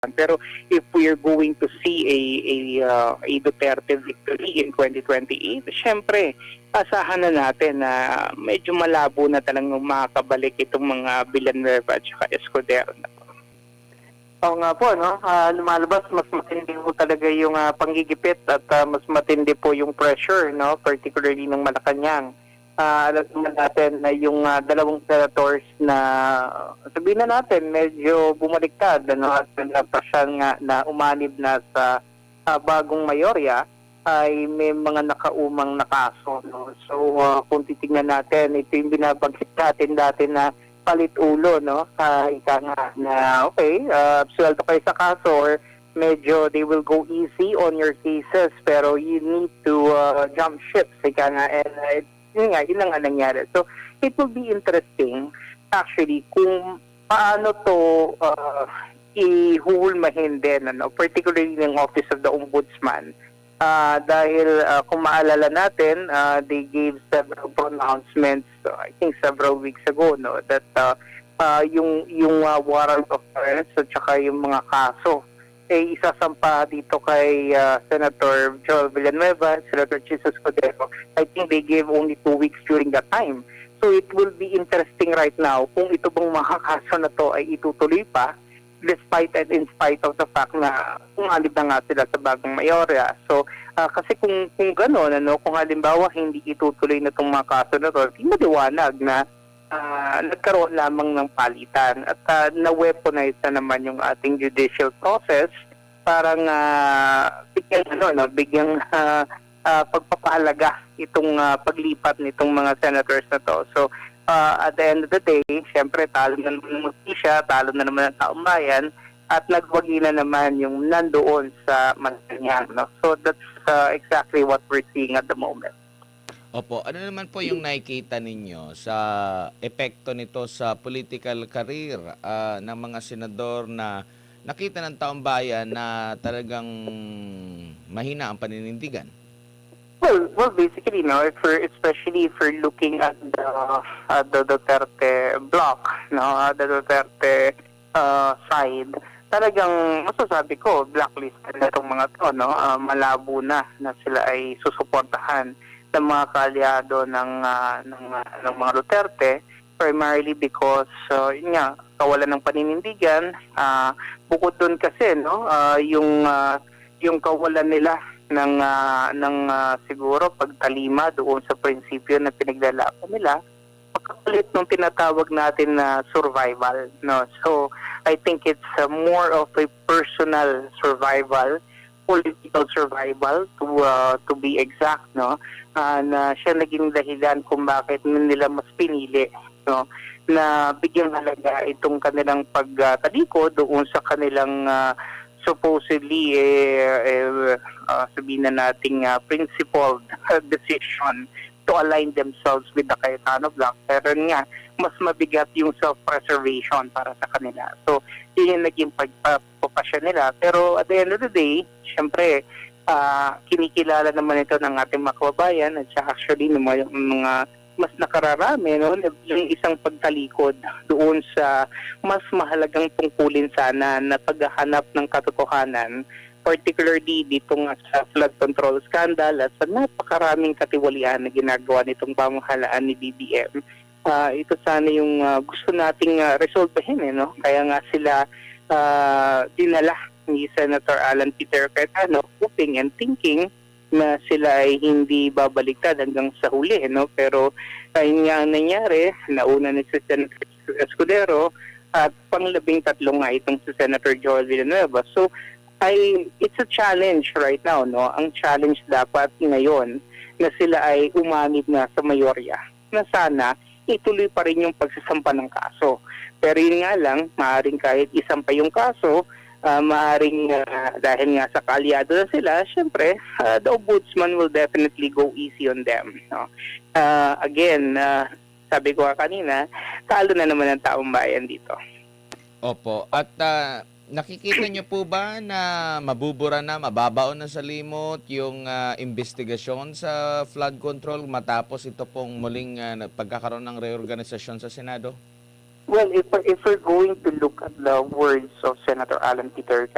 Pero if we are going to see a Duterte victory in 2028, syempre asahan na natin na medyo malabo na talagang makakabalik itong mga Villanueva at saka Escudero na. Oo nga po, no? Lumalabas, mas matindi po talaga yung panggigipit at mas matindi po yung pressure, no? Particularly ng Malacanang. Alam naman natin na yung dalawang senators na sabihin na natin medyo bumaliktad, ano, at napasyan nga na umanib na sa bagong mayorya ay may mga nakaumang na kaso, no? So kung titingnan natin, ito yung binabagsit natin dati na palit ulo, no? Ika nga na okay, sweldo kayo sa kaso or medyo they will go easy on your cases pero you need to jump ships, ika nga, and yun nga nangyari. So it will be interesting actually kung paano to ihulmahin din, ano, particularly ng Office of the Ombudsman. Dahil kung maalala natin, they gave several pronouncements, I think several weeks ago, no, that yung warrant of arrest at saka yung mga kaso ay isasampa dito kay Senator Joel Villanueva, Senator Jesus Escudero. I think they gave only 2 weeks during that time. So it will be interesting right now kung ito bang mga kaso na to ay itutuloy pa despite and in spite of the fact na umalib na nga sila sa bagong mayorya. So, kasi kung gano'n, ano, kung halimbawa hindi itutuloy na itong mga kaso na ito, hindi maliwanag na nagkaroon lamang ng palitan at na-weaponize na naman yung ating judicial process parang bigyang pagpapahalaga itong paglipat nitong mga senators na to. So, at the end of the day, siyempre talo na naman ng hustisya, talo na naman ang taong bayan, at nagwagi na naman yung nandoon sa Malacanang, no? So that's exactly what we're seeing at the moment. Opo, ano naman po yung nakikita ninyo sa epekto nito sa political career ng mga senador na nakita ng taong bayan na talagang mahina ang paninindigan? Well, basically, no, especially if we're looking at the Duterte block, no, the Duterte side, talagang masasabi ko, blacklisted na itong mga to, no, malabo na sila ay susuportahan ng mga kaalyado ng mga Duterte, primarily because yun nga, kawalan ng paninindigan, bukod doon kasi, no, yung kawalan nila ng siguro pagtalima doon sa prinsipyo na pinaglalaban nila, pagkapalit ng tinatawag natin na survival, no. So I think it's more of a personal survival, political survival to be exact, no, na siya naging dahilan kung bakit nila mas pinili, no, na bigyang halaga itong kanilang pagtalikod doon sa kanilang supposedly sabihin na nating principled decision to align themselves with the Cayetano Bloc. Pero nga, mas mabigat yung self-preservation para sa kanila. So, yun yung naging pagpapasya nila. Pero at the end of the day, syempre, kinikilala naman ito ng ating mga kababayan at actually ng mga mas nakararami, no, yung isang pagtalikod doon sa mas mahalagang tungkulin sana na paghahanap ng katotohanan, particularly dito nga sa flood control scandal at sa napakaraming katiwalian na ginagawa nitong pamahalaan ni BBM. Ito sana yung gusto nating resolvehin, no? Kaya nga sila dinala ni Senator Alan Peter Cayetano, hoping and thinking na sila ay hindi babaliktad hanggang sa huli, no? Pero ayun nga ang nangyari, nauna ni si Senator Escudero at pang-13 nga itong si Senator Joel Villanueva. So it's a challenge right now, no? Ang challenge dapat ngayon na sila ay umanib na sa mayorya, na sana ituloy pa rin yung pagsasampa ng kaso. Pero yun nga lang, maaaring kahit isampa yung kaso, maaring dahil nga sa kaalyado na sila, syempre, the Ombudsman will definitely go easy on them, no? Again, sabi ko kanina, talo na naman ang taong bayan dito. Opo. At nakikita niyo po ba na mabubura na, mababaon na sa limot yung investigasyon sa flood control matapos ito pong muling pagkakaroon ng reorganisasyon sa Senado? Well, if we're going to look at the words of Senator Alan Peter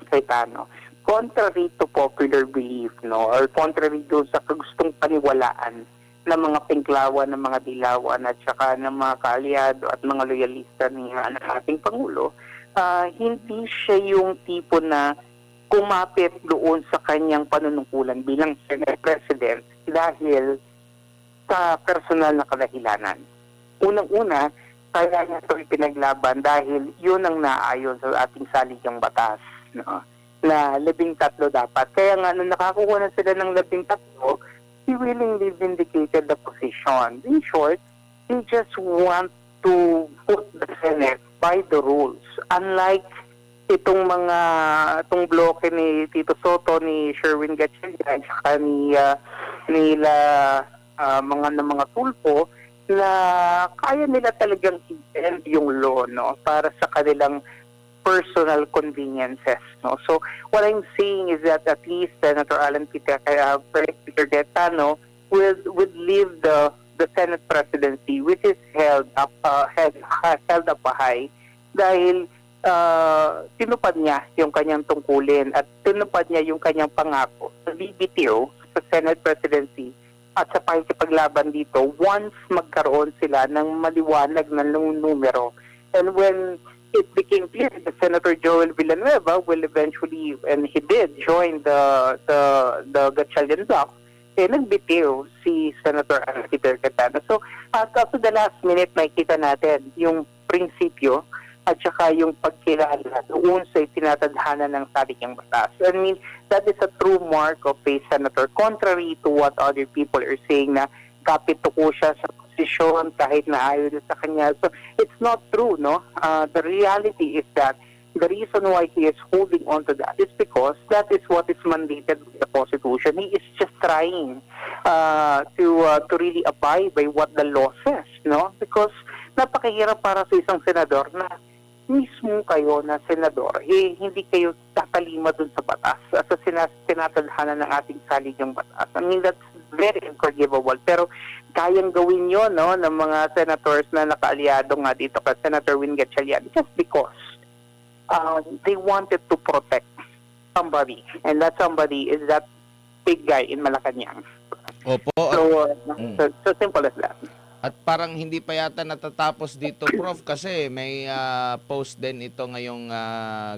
Cayetano, contrary to popular belief, no, or contrary do sa gustong paniwalaan ng mga pinklawan, ng mga dilawan at saka ng mga kaalyado at mga loyalista ng ating Pangulo, hindi siya yung tipo na kumapit doon sa kanyang panunungkulan bilang Senate President dahil sa personal na kadahilanan. Unang-una, kaya niya ito ipinaglaban dahil yun ang naayon sa ating saligang batas, no? Na 13 dapat. Kaya nga, nung nakakuha na sila ng 13, he willingly vindicated the position. In short, he just want to put the Senate by the rules. Unlike itong bloke ni Tito Soto, ni Sherwin Gatchalian, saka mga tulpo, na kaya nila talagang i-bend yung law, no, para sa kanilang personal conveniences, no. So what I'm saying is that at least Senator Alan Peter Cayetano would leave the Senate presidency which is held up high dahil tinupad niya yung kanyang tungkulin at tinupad niya yung kanyang pangako sa BBTO sa Senate presidency at sa pakikipaglaban dito once magkaroon sila ng maliwanag na numero. And when it became clear that Senator Joel Villanueva will eventually, and he did, join the Gatchalian bloc, nagbitiw si Senator Peter Cayetano. So, up to the last minute, makikita natin yung prinsipyo at saka yung pagkilala doon sa tinatadhana ng saligang batas. I mean, that is a true mark of a senator, contrary to what other people are saying na kapit ko siya sa posisyon kahit na ayaw sa kanya. So, it's not true, no? The reality is that the reason why he is holding on to that is because that is what is mandated by the Constitution. He is just trying to really abide by what the law says, no? Because napakahirap para sa isang senador na mismo kayo na senador, hindi kayo takalima dun sa batas sa tinatadhana ng ating saligang batas. I mean, that's very unforgivable. Pero kayang gawin yun, no, ng mga senators na nakaalyado nga dito kay Senator Win Gatchalian just because they wanted to protect somebody. And that somebody is that big guy in Malacanang. Opo. So simple as that. At parang hindi pa yata natatapos dito, Prof, kasi may post din ito ngayong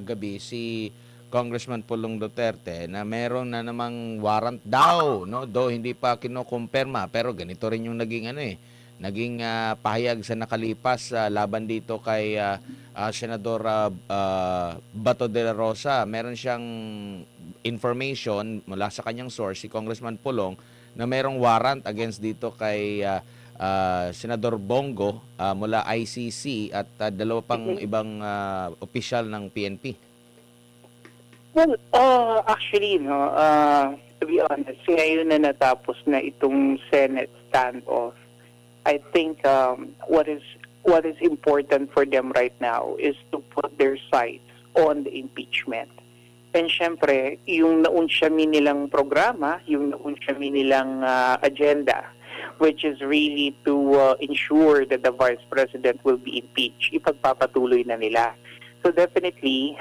gabi si Congressman Pulong Duterte na meron na namang warrant daw, no? Do hindi pa kinukumpirma, pero ganito rin yung naging pahayag sa nakalipas laban dito kay Senador Bato de la Rosa. Meron siyang information mula sa kanyang source, si Congressman Pulong, na merong warrant against dito kay Senador Bongo mula ICC at dalawa pang ibang opisyal ng PNP. Well, actually, no, to be honest, ngayon na natapos na itong Senate standoff, I think what is important for them right now is to put their sights on the impeachment. And syempre, yung naunsyami nilang programa, yung naunsyami nilang agenda, which is really to ensure that the Vice President will be impeached, ipagpapatuloy na nila. So definitely,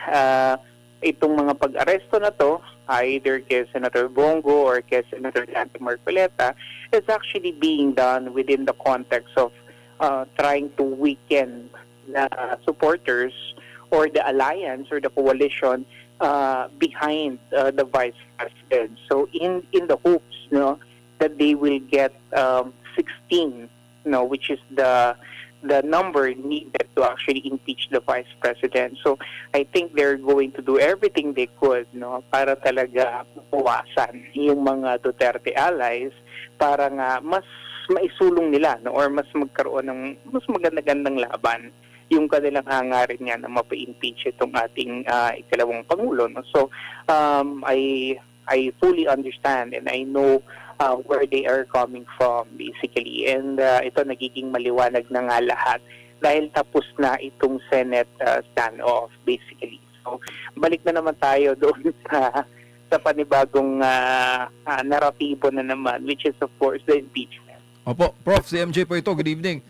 itong mga pag-aresto na to, either kay Senator Bongo or kay Senator Dante Marcoleta, is actually being done within the context of trying to weaken the supporters or the alliance or the coalition behind the Vice President. So in the hopes, no, that they will get 16, no, which is the number needed to actually impeach the Vice President. So I think they're going to do everything they could, no, para talaga mawasan yung mga Duterte allies para nga mas maisulong nila, no, or mas magkaroon ng mas maganda-gandang laban yung kanilang hangarin niya na mapa-impeach itong ating ikalawang Pangulo, no. So I fully understand and I know where they are coming from basically, and ito nagiging maliwanag na nga lahat dahil tapos na itong Senate standoff basically. So balik na naman tayo doon sa panibagong naratibo na naman, which is of course the impeachment. Opo, Prof, si MJ po ito, good evening.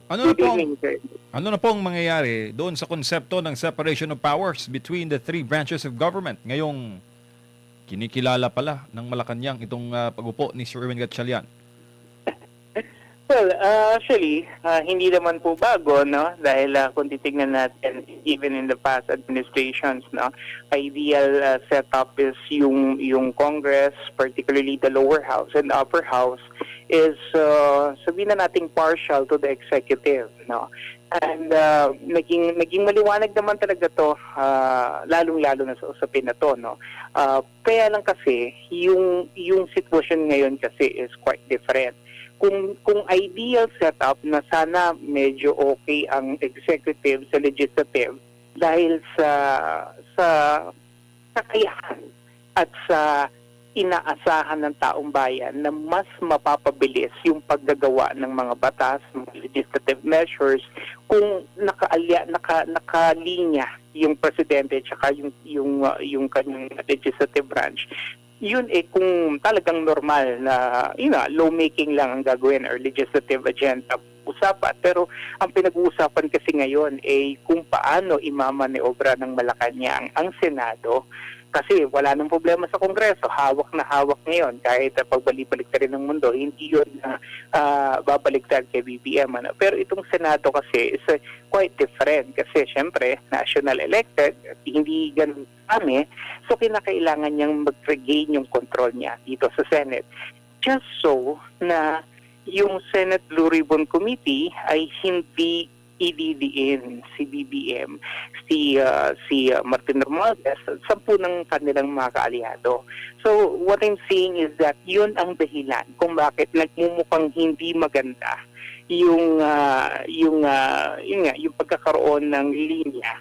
Ano na Good po ang, evening, sir. ano na pong mangyayari doon sa konsepto ng separation of powers between the three branches of government? Ngayong kinikilala pala ng Malacanang itong pag-upo ni Sir Erwin Gatchalian. Well, actually, hindi naman po bago, no? Dahil kung titignan natin, even in the past administrations, no, ideal setup is yung Congress, particularly the lower house and upper house, is sabihin na nating partial to the executive, no? And naging maliwanag naman talaga to, lalong-lalo na sa usapin na to, no? Kaya lang kasi yung sitwasyon ngayon kasi is quite different. Kung ideal setup na sana medyo okay ang executive sa legislative dahil sa kakayahan at sa inaasahan ng taong bayan na mas mapapabilis yung paggagawa ng mga batas, mga legislative measures kung nakalinya yung presidente at saka yung kanyang legislative branch. Yun kung talagang normal na lawmaking lang ang gagawin or legislative agenda usapan. Pero ang pinag-uusapan kasi ngayon kung paano imamaniobra ng Malacanang ang Senado. Kasi wala nang problema sa Kongreso, hawak na hawak ngayon kahit pagbalik-balik ng mundo, hindi yun babaliktad kay BBM. Ano. Pero itong Senado kasi is quite different kasi syempre national elected, hindi ganun kami, so kinakailangan niyang mag-regain yung control niya dito sa Senate. Just so na yung Senate Blue Ribbon Committee ay hindi ididiin si BBM, si Martin Romualdez, 10 ng kanilang mga kaalyado. So what I'm saying is that yun ang dahilan kung bakit nagmumukhang hindi maganda yung pagkakaroon ng linya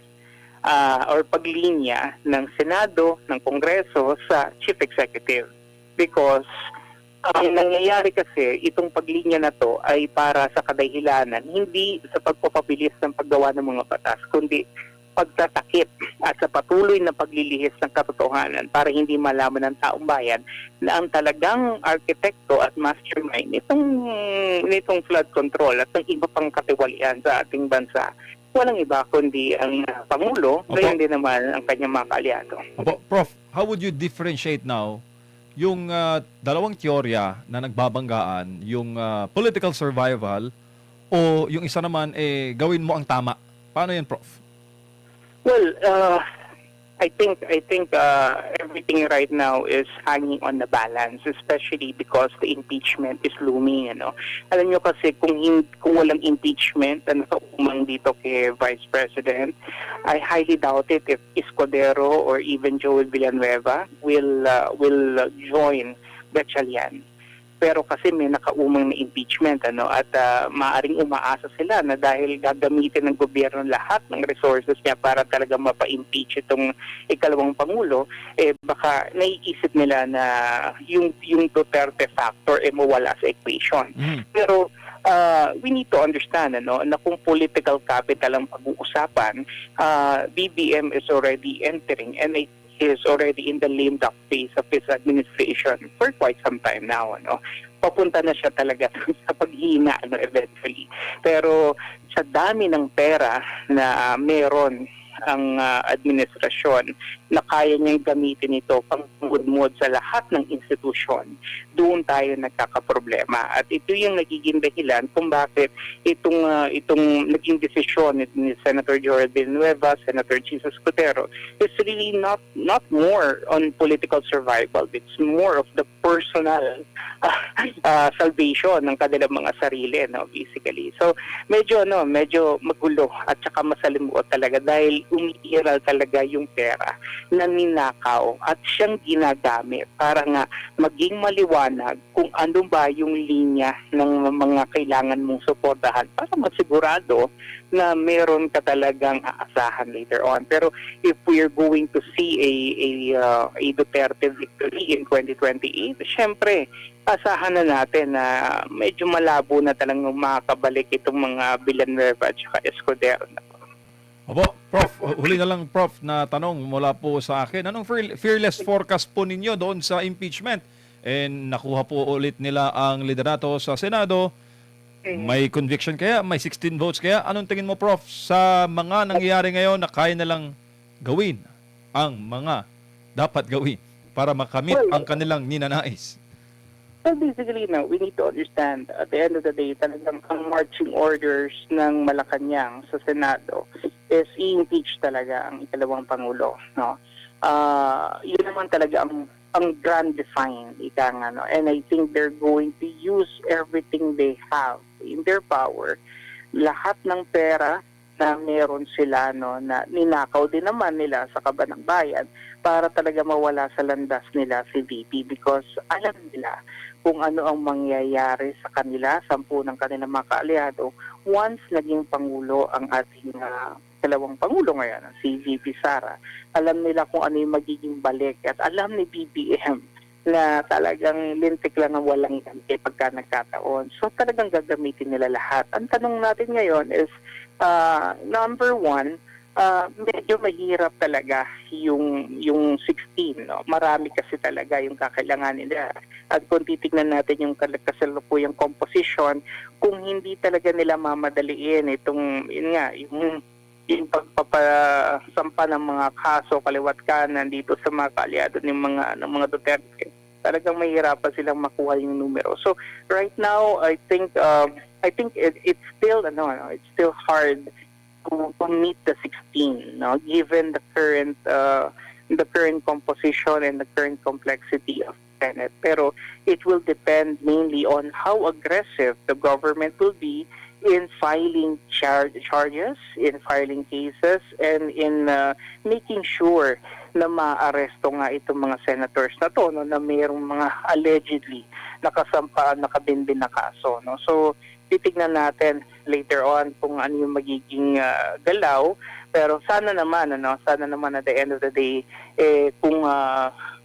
or paglinya ng Senado, ng Kongreso sa Chief Executive. Because ang nangyayari kasi, itong paglinya na to ay para sa kadahilanan, hindi sa pagpapabilis ng paggawa ng mga batas, kundi pagtatakip at sa patuloy na paglilihis ng katotohanan para hindi malaman ng taong bayan na ang talagang arkitekto at mastermind nitong flood control at ng iba pang katiwalian sa ating bansa, walang iba kundi ang Pangulo, gayon din naman ang kanyang mga kaalyado. Opo, Prof, how would you differentiate now yung dalawang teorya na nagbabanggaan, yung political survival o yung isa naman gawin mo ang tama? Paano yan, Prof? Well, I think everything right now is hanging on the balance, especially because the impeachment is looming. Alam nyo kasi kung walang impeachment na nakaumang dito kay Vice President, I highly doubt it if Escudero or even Joel Villanueva will join Gatchalian. Pero kasi may nakaumang na impeachment at maaring umaasa sila na dahil gagamitin ng gobyerno lahat ng resources niya para talaga mapa-impeach itong ikalawang Pangulo, baka naiisip nila na yung Duterte factor mawala sa equation. Pero we need to understand na kung political capital ang pag-uusapan, BBM is already entering and is already in the lame duck phase of his administration for quite some time now. Papunta na siya talaga sa paghina eventually. Pero sa dami ng pera na meron ang administrasyon na kaya niyang gamitin ito pang tungod sa lahat ng institusyon, doon tayo nagkakaproblema. At ito yung nagiging dahilan kung bakit itong naging desisyon ni Senator Joel Villanueva, Senator Jesus Escudero, is really not more on political survival. It's more of the personal salvation ng kanilang mga sarili, basically. So medyo magulo at saka masalimuot talaga dahil umiiral talaga yung pera na ninakaw at siyang ginagamit para nga maging maliwanag kung ano ba yung linya ng mga kailangan mong suportahan para masigurado na meron ka talagang aasahan later on. Pero if we're going to see a Duterte victory in 2028, syempre asahan na natin na medyo malabo na talagang makakabalik itong mga Villanueva at saka Escudero na. Opo, Prof, huli na lang, Prof, na tanong mula po sa akin. Anong fearless forecast po ninyo doon sa impeachment? And nakuha po ulit nila ang liderato sa Senado. May conviction kaya? May 16 votes kaya? Anong tingin mo, Prof, sa mga nangyayari ngayon na kaya nalang gawin ang mga dapat gawin para makamit Well, ang kanilang ninanais? Well, basically, no, we need to understand, at the end of the day, talagang ang marching orders ng Malacanang sa Senado is i-impeach talaga ang ikalawang Pangulo. No? Yun naman talaga ang grand design, ika nga, no? And I think they're going to use everything they have in their power. Lahat ng pera na meron sila, no, na ninakaw din naman nila sa kaban ng bayan para talaga mawala sa landas nila si VP, because alam nila kung ano ang mangyayari sa kanila, 10 ng kanilang mga kaalyado, once naging Pangulo ang ating dalawang Pangulo ngayon, si VP Sara. Alam nila kung ano yung magiging balik, at alam ni BBM na talagang lintik lang ang walang ganti pagka nagkataon. So talagang gagamitin nila lahat. Ang tanong natin ngayon is, number one, medyo mahirap talaga yung 16, no? Marami kasi talaga yung kakailanganin nila. At kung titignan natin yung kasalukuyang composition, kung hindi talaga nila mamadaliin itong, yung pagpapasampa ng mga kaso kaliwat kanan dito sa mga kaalyado ng mga Duterte, talagang mahirapan silang makuha yung numero. So right now, I think it's still it's still hard to meet the 16, no, given the current composition and the current complexity of the Senate. Pero it will depend mainly on how aggressive the government will be in filing charges, in filing cases, and in making sure na maaresto nga itong mga senators na to, no, na mayroong mga allegedly nakasampaan, nakabinbin na kaso, no. So titignan natin later on kung ano yung magiging galaw, pero sana naman at the end of the day kung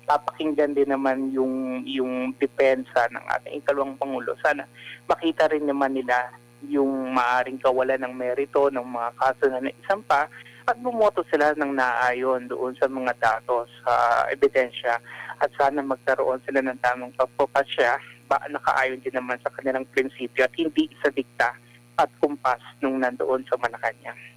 papakinggan din naman yung depensa ng ating ikalawang Pangulo, sana makita rin naman nila yung maaring kawalan ng merito ng mga kaso na naisampa at bumoto sila ng naayon doon sa mga datos, sa ebidensya, at sana magkaroon sila ng tamang pagpapasya nakaayon din naman sa kanilang prinsipyo at hindi sa dikta at kumpas nung nandoon sa Malacanang.